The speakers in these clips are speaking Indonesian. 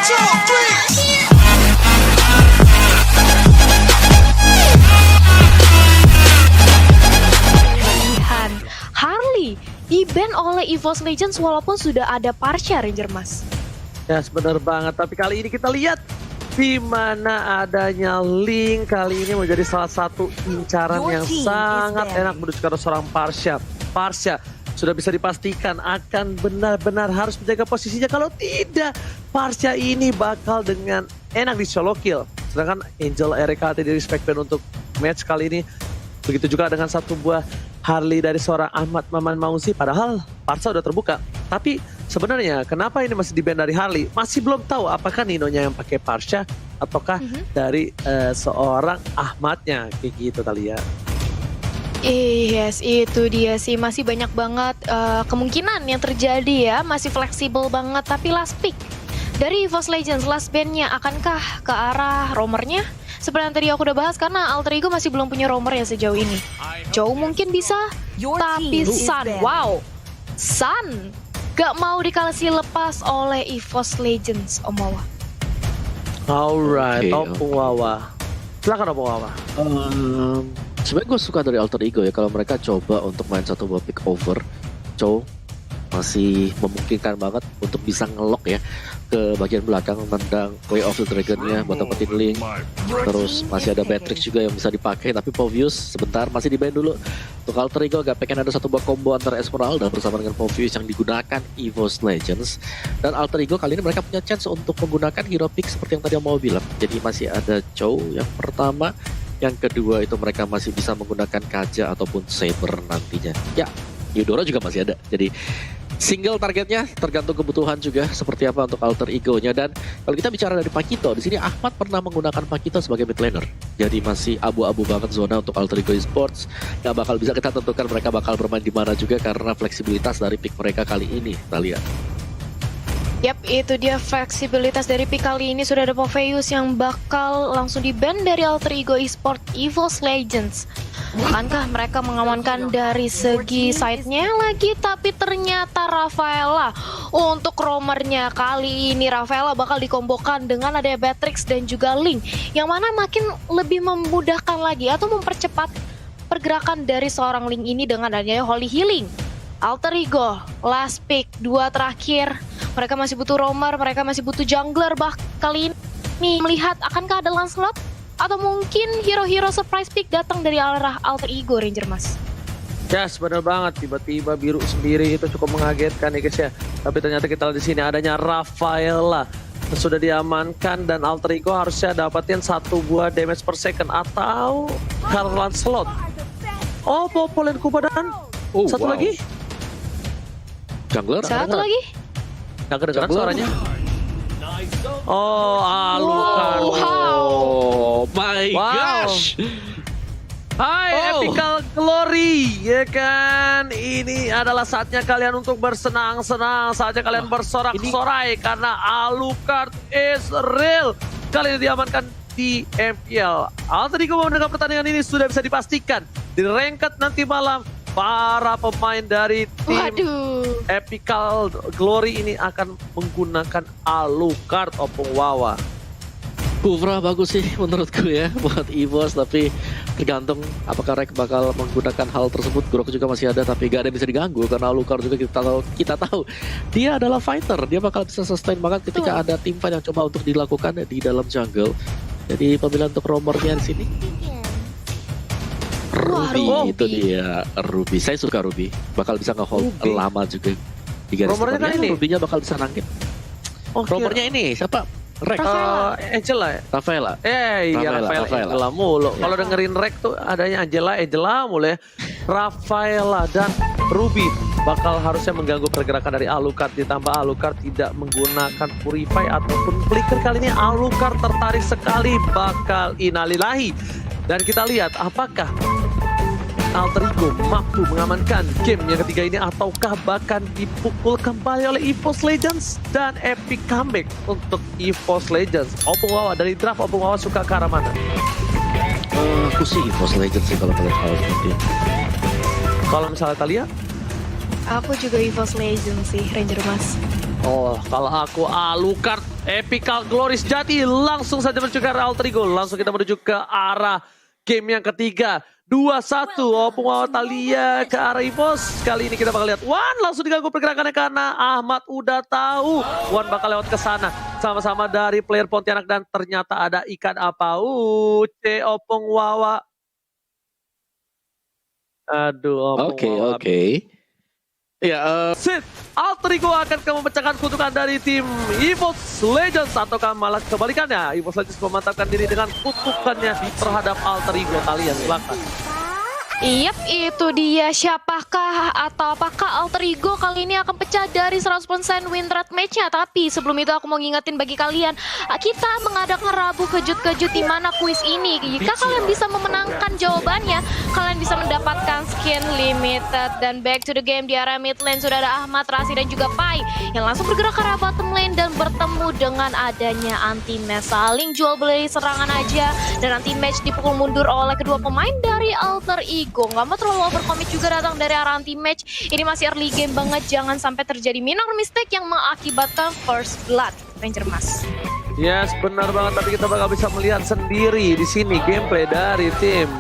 Kalihan Harley di-ban oleh EVOS Legends walaupun sudah ada Parsha Ranger Mas. Ya, benar banget. Tapi kali ini kita lihat di mana adanya Link kali ini menjadi salah satu incaran yang sangat enak menuju ke seorang Parsha. Parsha sudah bisa dipastikan akan benar-benar harus menjaga posisinya. Kalau tidak, Parsha ini bakal dengan enak di solo kill. Sedangkan Angel RKT di respect ban untuk match kali ini. Begitu juga dengan satu buah Harley dari seorang Ahmad Maman Mausi. Padahal Parsha udah terbuka. Tapi sebenarnya kenapa ini masih di-ban dari Harley? Masih belum tahu apakah Ninonya yang pakai Parsha ataukah dari seorang Ahmadnya. Kayak gitu kali ya. Yes, itu dia sih. Masih banyak banget kemungkinan yang terjadi ya. Masih fleksibel banget. Tapi last pick dari EVOS Legends, last ban-nya akankah ke arah roamernya? Seperti yang tadi aku udah bahas, karena Alter Ego masih belum punya roamer ya sejauh ini. Joe mungkin bisa, tapi Sun, wow, Sun gak mau dikasih lepas oleh EVOS Legends, Om Wawa. Alright, Okay. Opung Wawa. Silakan Opung Wawa. Sebenarnya gue suka dari Alter Ego ya, kalau mereka coba untuk main satu buah pick over. Chow masih memungkinkan banget untuk bisa ngelok ya ke bagian belakang, tendang Way of the Dragon-nya buat dapetin Link. Terus masih ada Matrix juga yang bisa dipakai, tapi Povius sebentar masih di-ban dulu. Untuk Alter Ego agak pengen ada satu buah combo antara Esmeralda bersama dengan Povius yang digunakan EVOS Legends. Dan Alter Ego kali ini mereka punya chance untuk menggunakan hero pick seperti yang tadi mau bilang. Jadi masih ada Chow yang pertama, yang kedua itu mereka masih bisa menggunakan Kaja ataupun Saber nantinya. Ya, Eudora juga masih ada. Jadi single targetnya tergantung kebutuhan juga seperti apa untuk Alter Ego-nya. Dan kalau kita bicara dari Pakito, di sini Ahmad pernah menggunakan Pakito sebagai mid laner. Jadi masih abu-abu banget zona untuk Alter Ego Esports. Gak bakal bisa kita tentukan mereka bakal bermain di mana juga karena fleksibilitas dari pick mereka kali ini. Kita lihat. Yap, itu dia fleksibilitas dari pick kali ini. Sudah ada Poveus yang bakal langsung di-ban dari Alter Ego Esports EVOS Legends. Akankah mereka mengamankan dari segi side-nya lagi? Tapi ternyata Rafaela untuk roamernya kali ini. Rafaela bakal dikombokan dengan ada Matrix dan juga Link, yang mana makin lebih memudahkan lagi atau mempercepat pergerakan dari seorang Link ini dengan adanya Holy Healing. Alter Ego, last pick, 2 terakhir. Mereka masih butuh roamer, mereka masih butuh jungler. Kali ini melihat akankah ada Lancelot? Atau mungkin hero-hero surprise pick datang dari arah Alter Ego Ranger Mas? Yes, benar banget. Tiba-tiba biru sendiri itu cukup mengagetkan ya guys ya. Tapi ternyata kita lihat di sini adanya Rafaela sudah diamankan dan Alter Ego harusnya dapatin satu buah damage per second atau Karl Lancelot. Oh, Popolen Kubadan. Oh, Satu wow. lagi. Jungler? Satu lagi? Yang kedengeran suaranya. Oh, Alucard. Oh my gosh. Hai Oh. Epical Glory, ya kan? Ini adalah saatnya kalian untuk bersenang-senang, saatnya kalian bersorak-sorai karena Alucard is real. Kali ini diamankan di MPL. Alter Ego memenangkan pertandingan ini sudah bisa dipastikan di ranked nanti malam. Para pemain dari tim Epical Glory ini akan menggunakan Alucard Opung Wawa. Kufra bagus sih menurutku ya buat EVOS, tapi tergantung apakah Rek bakal menggunakan hal tersebut. Grok juga masih ada tapi gak ada yang bisa diganggu karena Alucard juga kita tahu dia adalah fighter, dia bakal bisa sustain banget ketika ada tim fight yang coba untuk dilakukan di dalam jungle. Jadi pemilihan untuk roamernya di sini Ruby, itu dia Ruby. Saya suka Ruby, bakal bisa nge-hold lama juga di garis roamernya depannya. ini Ruby-nya bakal bisa nangkit. Oh, roamernya ini siapa? Rek. Angela ya? Rafaela. Iya Rafaela. Angela mulu. Kalau dengerin Rek tuh adanya Angela mulu ya. Rafaela dan Ruby bakal harusnya mengganggu pergerakan dari Alucard. Ditambah Alucard tidak menggunakan Purify ataupun Flicker. Kali ini Alucard tertarik sekali bakal inalilahi. Dan kita lihat apakah Alter Ego mampu mengamankan game yang ketiga ini ataukah bahkan dipukul kembali oleh EVOS Legends dan epic comeback untuk EVOS Legends. Opung Wawa dari draft, Opung Wawa suka ke arah mana? Aku sih EVOS Legends sih kalau melihat hal seperti itu. Kalau misalnya Talia? Aku juga EVOS Legends sih, Ranger Mas. Oh, kalau aku Alucard Epical Glory sejati langsung saja menuju ke arah Alter Ego. Langsung kita menuju ke arah game yang ketiga. 2-1 Opung Wawa Thalia ke arah EVOS. Kali ini kita bakal lihat Wan langsung diganggu pergerakannya karena Ahmad udah tahu Wan bakal lewat ke sana. Sama-sama dari player Pontianak dan ternyata ada ikan apa? Opung Wawa. Aduh, Opung Wawa. Oke. Ya, Sid, Alter Ego akan memecahkan kutukan dari tim EVOS Legends ataukah malah kebalikannya. EVOS Legends memantapkan diri dengan kutukannya terhadap Alter Ego. Kalian silakan. Yap, itu dia. Siapakah atau apakah Alter Ego kali ini akan pecah dari 100% win rate match-nya? Tapi sebelum itu aku mau ngingetin bagi kalian, kita mengadakan Rabu kejut-kejut di mana kuis ini. Jika kalian bisa memenangkan jawabannya, kalian bisa mendapatkan skin limited. Dan back to the game di area mid lane sudah ada Ahmad, Rasi dan juga Pai yang langsung bergerak ke arah bottom lane dan bertemu dengan adanya anti-match. Saling jual beli serangan aja dan anti-match dipukul mundur oleh kedua pemain dari Alter Ego. Nggak mau terlalu overcommit juga datang dari arah anti-match. Ini masih early game banget, jangan sampai terjadi minor mistake yang mengakibatkan first blood. Ranger Mas. Yes, benar banget. Tapi kita bakal bisa melihat sendiri di sini gameplay dari tim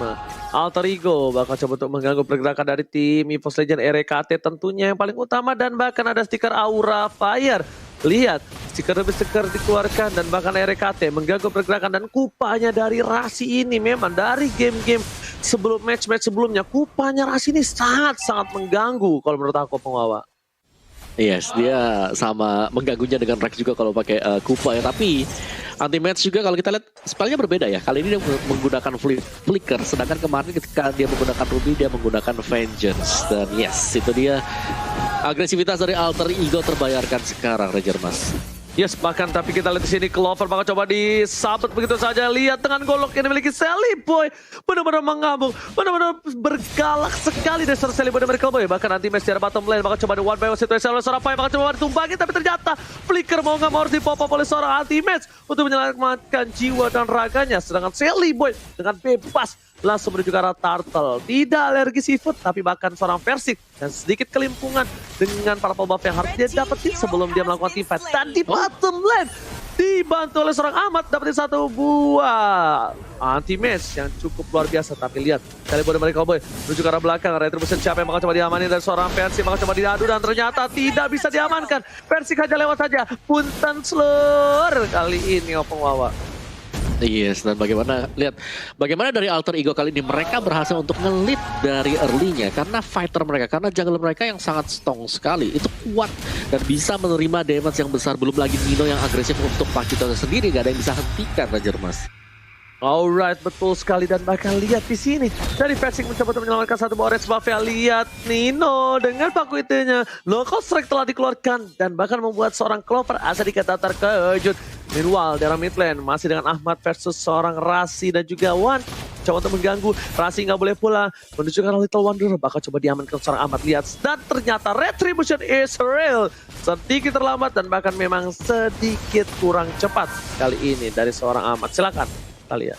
Alter Ego. Bakal coba untuk mengganggu pergerakan dari tim EVOS Legends RKT tentunya yang paling utama. Dan bahkan ada stiker Aura Fire. Lihat, stiker demi stiker dikeluarkan dan bahkan RKT mengganggu pergerakan dan kupanya dari Rasi ini memang dari game-game sebelum match-match sebelumnya kupanya Rasi ini sangat-sangat mengganggu kalau menurut aku pengawal. Yes, dia sama mengganggunya dengan Rex juga kalau pakai Kupa ya. Tapi anti-match juga kalau kita lihat spellnya berbeda ya. Kali ini dia menggunakan flicker, sedangkan kemarin ketika dia menggunakan Ruby dia menggunakan Vengeance. Dan yes, itu dia agresivitas dari Alter Ego terbayarkan sekarang, Ranger Mas. Yes, bahkan tapi kita lihat di sini Clover bakal coba disabet begitu saja. Lihat dengan golok yang dimiliki Sally Boy, benar-benar mengamuk, benar-benar bergalak sekali dari Sally Boy dan Miracle Boy. Bahkan nanti match di bottom lane bakal coba di one by one situation oleh seorang Pai, bakal coba ditumbangin tapi ternyata flicker mau nggak mau harus dipop oleh seorang anti-match untuk menyelamatkan jiwa dan raganya. Sedangkan Sally Boy dengan bebas langsung menuju ke arah Turtle. Tidak alergi seafood, tapi bahkan seorang Versik dan sedikit kelimpungan dengan para buff yang harus dia dapetin sebelum dia melakukan team fight. Dan di bottom lane dibantu oleh seorang Ahmad dapetin satu buah anti-match yang cukup luar biasa. Tapi lihat, kali boleh mereka boy menuju ke arah belakang. Retribution siapa yang bakal coba diamanin dari seorang Versik, bakal coba diadu dan ternyata tidak bisa diamankan. Versik aja lewat saja. Punten slur kali ini Opung Wawa. Yes, dan bagaimana dari Alter Ego kali ini mereka berhasil untuk nge-lead dari early-nya karena fighter mereka, karena jungle mereka yang sangat strong sekali, itu kuat dan bisa menerima damage yang besar. Belum lagi Nino yang agresif untuk Pakito sendiri, gak ada yang bisa hentikan, Ranger Mas. Alright, betul sekali. Dan bahkan lihat di sini dari Versik mencoba untuk menyelamatkan satu orange buff ya. Lihat Nino dengan paku itunya, local strike telah dikeluarkan dan bahkan membuat seorang Clover sedikit terkejut. Meanwhile, dalam mid lane masih dengan Ahmad versus seorang Rasi dan juga Wan. Coba untuk mengganggu, Rasi nggak boleh pulang. Menuju ke arah Little Wonder, bakal coba diamankan seorang Ahmad. Lihat, dan ternyata Retribution is real. Sedikit terlambat dan bahkan memang sedikit kurang cepat kali ini dari seorang Ahmad. Silakan, Thalia.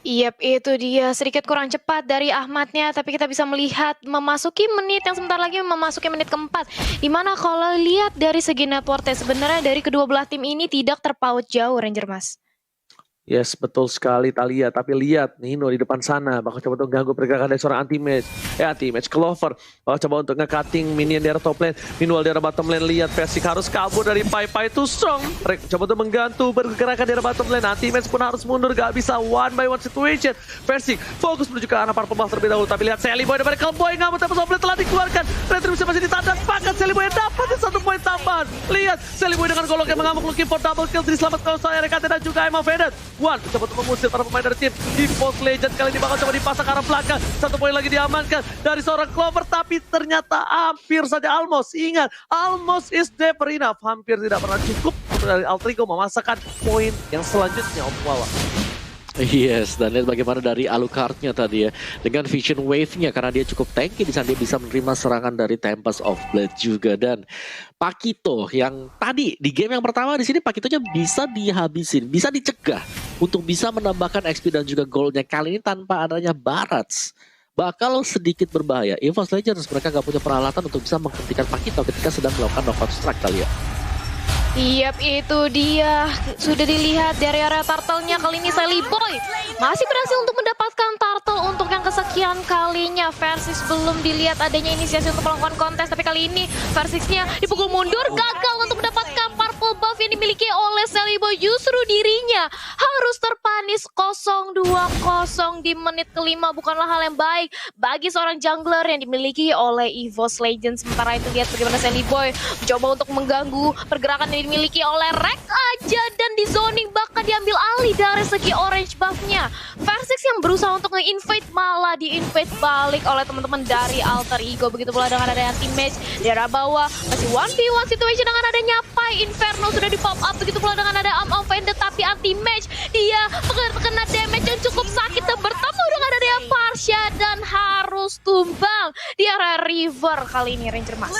Yap, itu dia sedikit kurang cepat dari Ahmadnya, tapi kita bisa melihat memasuki menit yang sebentar lagi memasuki menit keempat. Dimana kalau lihat dari segi networknya sebenarnya dari kedua belah tim ini tidak terpaut jauh, Ranger Mas. Yes, betul sekali Thalia. Tapi lihat Nino di depan sana bakal coba untuk ganggu pergerakan dari seorang anti-match Clover bakal coba untuk nge-cutting minion di arah top lane. Meanwhile di arah bottom lane lihat Versik harus kabur dari Pai too strong. Mereka coba untuk menggantu pergerakan di arah bottom lane. Anti-match pun harus mundur, gak bisa one by one situation. Versik fokus menuju ke arah para pembuff terlebih dahulu. Tapi lihat Sally Boy dari Cowboy nggak mau, tapi top lane telah dikeluarkan. Retribution masih ditandang, bahkan Sally Boy dapat satu poin tambahan. Lihat Sally Boy dengan golok yang mengamuk looking for double kill, diselamatkan oleh seorang RKT dan juga Emma Vedet. Wan coba untuk mengusir para pemain dari tim EVOS Legends. Kali ini bakal coba dipasang ke arah belakang. Satu poin lagi diamankan dari seorang Clover, tapi ternyata hampir saja almost. Ingat, almost is never enough. Hampir tidak pernah cukup untuk dari Alter Ego memasakkan poin yang selanjutnya Om Wawa. Yes, dan lihat bagaimana dari Alucardnya tadi ya, dengan Vision Wave-nya karena dia cukup tanky di sana, dia bisa menerima serangan dari Tempest of Blade juga. Dan Pakito yang tadi di game yang pertama di sini Pakitonya bisa dihabisin, bisa dicegah untuk bisa menambahkan XP dan juga gold-nya. Kali ini tanpa adanya Barats bakal sedikit berbahaya. EVOS Legends mereka gak punya peralatan untuk bisa menghentikan Pakito ketika sedang melakukan knockout strike kali ya. Yap, itu dia. Sudah dilihat dari area turtle-nya. Kali ini Sally Boy masih berhasil untuk mendapatkan turtle untuk yang kesekian kalinya. Versus belum dilihat adanya inisiasi untuk melakukan kontes. Tapi kali ini Versixnya dipukul mundur. Gagal untuk mendapatkan purple buff yang dimiliki oleh Sally Boy. Justru dirinya harus terpanis 0-2-0 di menit kelima. Bukanlah hal yang baik bagi seorang jungler yang dimiliki oleh EVOS Legends. Sementara itu lihat bagaimana Sally Boy mencoba untuk mengganggu pergerakan yang dimiliki oleh Rek aja, dan di zoning bahkan diambil alih dari segi orange buff-nya. Versix yang berusaha untuk nge-invade malah di-invade balik oleh teman-teman dari Alter Ego. Begitu pula dengan ada anti-match di arah bawah, masih 1v1 situation dengan adanya Pai. Inferno sudah di pop up. Begitu pula dengan ada Offended, tapi anti-match dia terkena damage yang cukup sakit dan bertemu dengan adanya Parsha dan harus tumbang di area river kali ini Ranger Mas.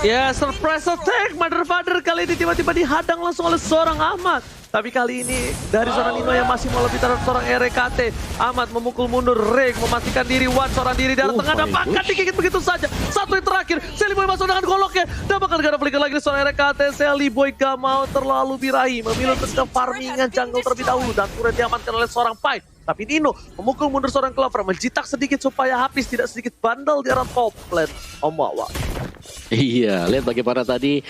Ya, surprise attack Mother Father kali ini tiba-tiba dihadang langsung oleh seorang Ahmad. Tapi kali ini dari seorang Nino yang masih mau lebih terhadap seorang RKT. Ahmad memukul mundur, Reg memastikan diri, Wan seorang diri dari tengah dan bahkan digigit begitu saja. Satu yang terakhir, Sally Boy masuk dengan goloknya. Dan bakal gak ada flicker lagi seorang RKT. Sally Boy gak mau terlalu birahi, memilih untuk ke farmingan jungle terlebih dahulu. Dan turret diamankan oleh seorang Pai. Tapi Nino memukul mundur seorang Clover, menjitak sedikit supaya habis tidak sedikit bandel di arah top lane Omawa. Iya, lihat bagaimana tadi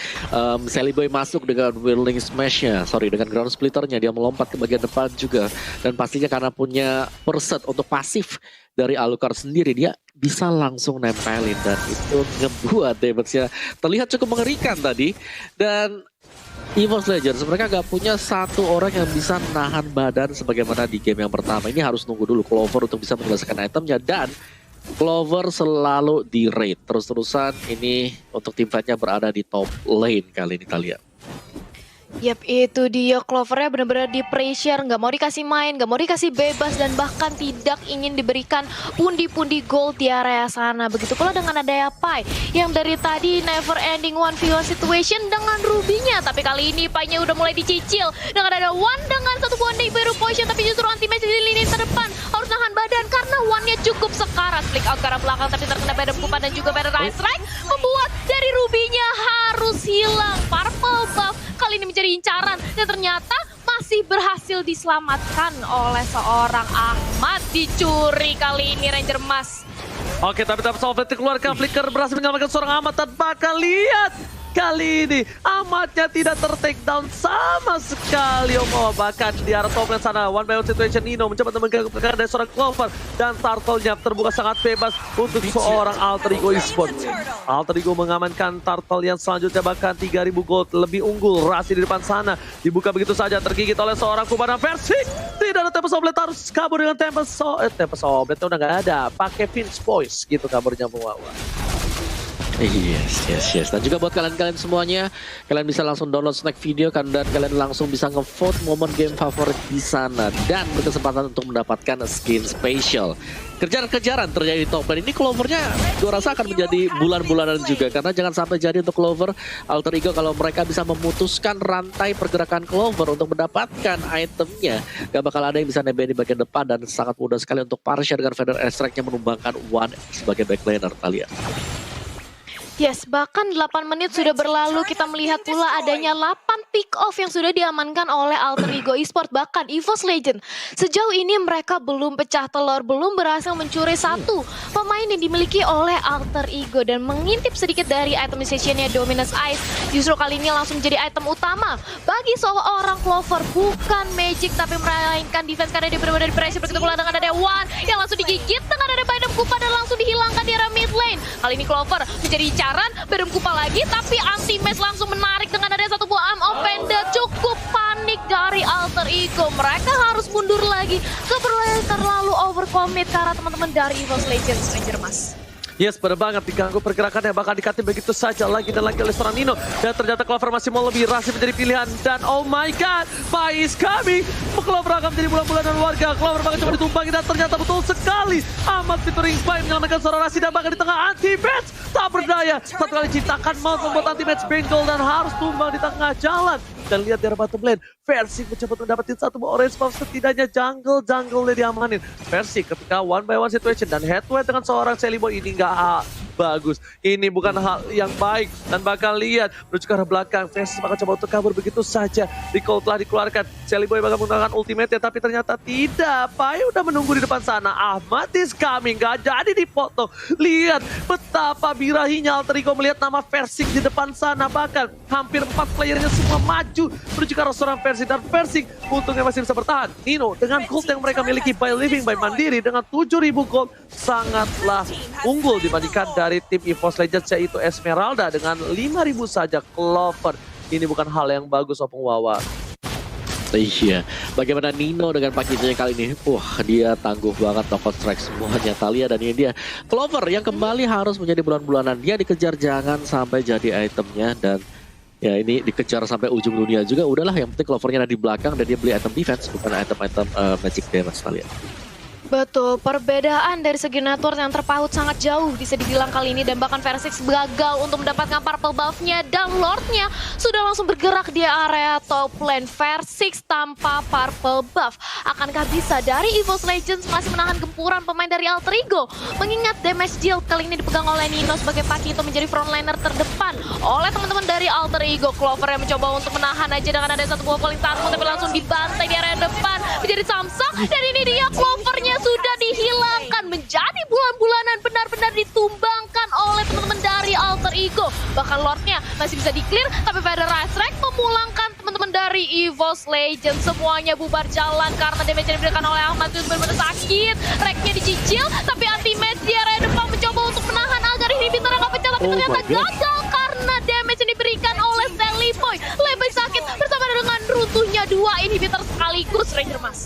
Sally Boy masuk dengan Whirling Smash-nya, dengan Ground Splitter-nya, dia melompat ke bagian depan juga. Dan pastinya karena punya perset untuk pasif dari Alucard sendiri, dia bisa langsung nempelin. Dan itu ngebuat damage-nya terlihat cukup mengerikan tadi. Dan EVOS Legends, mereka gak punya satu orang yang bisa nahan badan sebagaimana di game yang pertama. Ini harus nunggu dulu Clover untuk bisa menyelesaikan itemnya, dan Clover selalu di raid terus-terusan. Ini untuk tim fightnya berada di top lane kali ini kita lihat. Yap, itu dia. Clovernya benar-benar di pressure, nggak mau dikasih main, nggak mau dikasih bebas, dan bahkan tidak ingin diberikan pundi-pundi gold di area sana. Begitu pula dengan ada Pai yang dari tadi never ending 1v1 situation dengan Ruby-nya. Tapi kali ini Pai-nya udah mulai dicicil dengan ada Wan dengan satu buah Baru Potion, tapi justru anti-match di lini terdepan harus nahan badan karena Wan-nya cukup sekarat. Flick out ke arah belakang tapi terkena Badam Kupan dan juga Badam Ice Strike, membuat dari Ruby-nya harus hilang. Purple buff kali ini menjadi incaran dan ternyata masih berhasil diselamatkan oleh seorang Ahmad. Dicuri kali ini Ranger Mas. Oke, tapi Solvet dikeluarkan, Flicker berhasil menyelamatkan seorang Ahmad. Dan bakal lihat kali ini Ahmadnya tidak ter-takedown sama sekali. Bahkan di arah top lane sana, 1v1 situation, Nino mencoba mengganggu dari seorang Clover. Dan turtle-nya terbuka sangat bebas untuk seorang Alter Ego Esports. Alter Ego mengamankan turtle yang selanjutnya, bahkan 3000 gold lebih unggul. Rasi di depan sana dibuka begitu saja, tergigit oleh seorang Kubana Versix. Tidak ada Tempest Oblet, harus kabur dengan Tempest Obletnya udah gak ada. Pakai Finch Voice gitu kaburnya Muawa. Yes. Dan juga buat kalian-kalian semuanya, kalian bisa langsung download snack video kan, dan kalian langsung bisa ngevote momen game favorit di sana dan berkesempatan untuk mendapatkan skin spesial. Kejar-kejaran terjadi di top lane ini, Clovernya gue rasa akan menjadi bulan-bulanan juga, karena jangan sampai jadi untuk Clover Alter Ego kalau mereka bisa memutuskan rantai pergerakan Clover untuk mendapatkan itemnya. Gak bakal ada yang bisa nebeng di bagian depan, dan sangat mudah sekali untuk Parsha dengan Feather Strike-nya menumbangkan Wan sebagai backlaner kalian. Yes, bahkan 8 menit sudah berlalu, kita melihat pula adanya 8 pick off yang sudah diamankan oleh Alter Ego Esports. Bahkan EVOS Legends sejauh ini mereka belum pecah telur, belum berhasil mencuri satu pemain yang dimiliki oleh Alter Ego. Dan mengintip sedikit dari item sessionnya Dominus Ice, justru kali ini langsung menjadi item utama bagi seorang Clover. Bukan magic tapi melainkan defense, karena dia benar-benar di pressure. Begitu pula dengan ada Wan yang langsung digigit dengan ada Badam Kupa dan langsung dihilangkan di arah mid lane. Kali ini Clover menjadi Badam Kupa lagi, tapi anti-match langsung menarik dengan ada satu buah Offender. Cukup panik dari Alter Ego, mereka harus mundur lagi. Keperluan terlalu overcommit karena teman-teman dari EVOS Legends, Ranger Mas. Yes, benar banget, diganggu pergerakannya, bahkan dikatin begitu saja lagi dan lagi oleh seorang Nino. Dan ternyata Clover masih mau lebih, Rasi menjadi pilihan. Dan oh my god, Pai is coming. Clover akan menjadi bulan-bulanan warga. Clover bahkan coba ditumpangi dan ternyata betul sekali Ahmad featuring Pai menyelamatkan seorang Rasi, dan bahkan di tengah anti-match tak berdaya. Satu kali ciptakan mau membuat anti-match benggol dan harus tumbang di tengah jalan. Dan lihat dari bottom lane, Versix mencoba mendapatkan satu orange buff, setidaknya jungle-jungle diamanin. Versix ketika 1v1 situation dan head to head dengan seorang Sally Boy ini nggak bagus. Ini bukan hal yang baik dan bakal lihat menuju ke arah belakang. Versus bakal coba untuk kabur begitu saja. Recall telah dikeluarkan. Shelly Boy bakal menggunakan ultimate-nya tapi ternyata tidak. Pai udah menunggu di depan sana. Ahmad is coming, gak jadi dipotong. Lihat betapa birahinya Alter Ego melihat nama Versing di depan sana. Bahkan hampir 4 playernya semua maju menuju ke arah seorang Versing. Dan Versing untungnya masih bisa bertahan. Nino dengan gold yang mereka miliki by living by mandiri dengan 7.000 gold sangatlah unggul dibandingkan dari tim EVOS Legends yaitu Esmeralda dengan 5.000 saja. Clover ini bukan hal yang bagus Opung Wawa. Iya, bagaimana Nino dengan paketnya kali ini? Wah, dia tangguh banget knockout strike semuanya Thalia dan ini dia Clover yang kembali harus menjadi bulan-bulanan. Dia dikejar jangan sampai jadi itemnya dan ya ini dikejar sampai ujung dunia juga. Udahlah, yang penting Clovernya ada di belakang dan dia beli item defense bukan item-item magic damage Thalia. Betul, perbedaan dari segi network yang terpaut sangat jauh bisa dibilang kali ini dan bahkan Versix gagal untuk mendapatkan purple buff-nya dan Lord-nya sudah langsung bergerak di area top lane. Versix tanpa purple buff. Akankah bisa dari EVOS Legends masih menahan gempuran pemain dari Alter Ego? Mengingat damage deal kali ini dipegang oleh Nino sebagai Pakito menjadi frontliner terdepan oleh teman-teman dari Alter Ego. Clover yang mencoba untuk menahan aja dengan ada satu buah calling target tapi langsung dibantai di area depan menjadi Samsung dan ini dia Clovernya sudah dihilangkan menjadi bulan-bulanan benar-benar ditumbangkan oleh teman-teman dari Alter Ego. Bahkan Lordnya masih bisa di-clear tapi Federal Strike memulangkan teman-teman dari EVOS Legends. Semuanya bubar jalan karena damage yang diberikan oleh Ahmad itu benar-benar sakit. Reknya dicicil tapi anti-match di area depan mencoba untuk menahan agar inhibitor nggak pecah tapi ternyata gagal karena damage yang diberikan oleh Shelly Boy. Lebih sakit bersama dengan runtuhnya 2 inhibitor sekaligus Ranger Mas.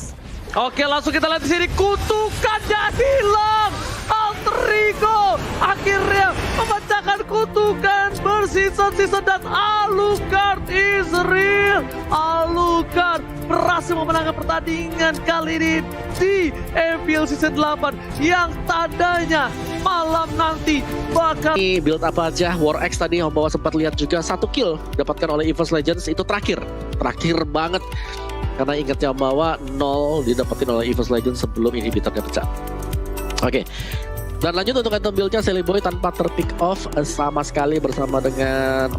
Oke, langsung kita lihat di sini kutukannya hilang. Alter Ego akhirnya memecahkan kutukan berseason-season dan Alucard is real. Alucard berhasil memenangkan pertandingan kali ini di MPL Season 8 yang tandanya malam nanti bakal Ini build apa aja? War X tadi yang bawa sempat lihat juga 1 kill dapatkan oleh EVOS Legends itu terakhir banget. Karena ingatnya bahwa 0 didapetin oleh EVOS Legends sebelum inhibitornya pecah. Oke. Dan lanjut untuk item build-nya Shelly Boy tanpa terpick off sama sekali bersama dengan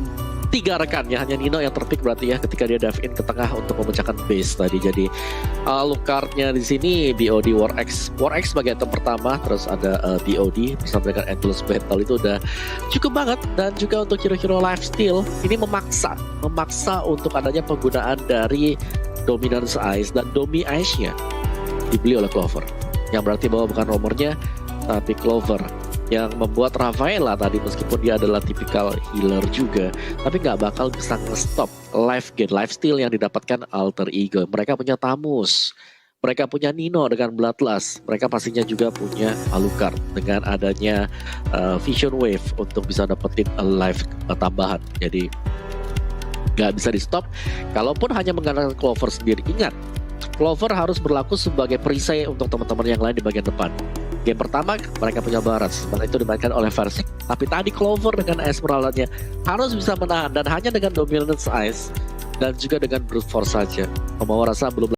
3 rekannya. Hanya Nino yang terpick berarti ya ketika dia dive in ke tengah untuk memecahkan base tadi. Jadi Alucard-nya di sini BOD War X sebagai item pertama, terus ada BOD bersama dengan Endless Battle itu udah cukup banget. Dan juga untuk hero-hero lifesteal ini memaksa untuk adanya penggunaan dari Dominance Ice dan Domi Ice-nya dibeli oleh Clover. Yang berarti bahwa bukan nomornya tapi Clover yang membuat Rafaela tadi meskipun dia adalah tipikal healer juga tapi nggak bakal bisa nge-stop lifesteal yang didapatkan Alter Ego. Mereka punya Tamus, mereka punya Nino dengan Bloodlust, mereka pastinya juga punya Alucard dengan adanya Vision Wave untuk bisa dapetin life tambahan. Jadi nggak bisa di stop kalaupun hanya mengandalkan Clover sendiri. Ingat, Clover harus berlaku sebagai perisai untuk teman-teman yang lain di bagian depan. Game pertama mereka punya Barats, mana itu dimainkan oleh Versing. Tapi tadi Clover dengan Esmeralda-nya harus bisa menahan dan hanya dengan Dominance Ice dan juga dengan Brute Force saja. Pembawa rasa belum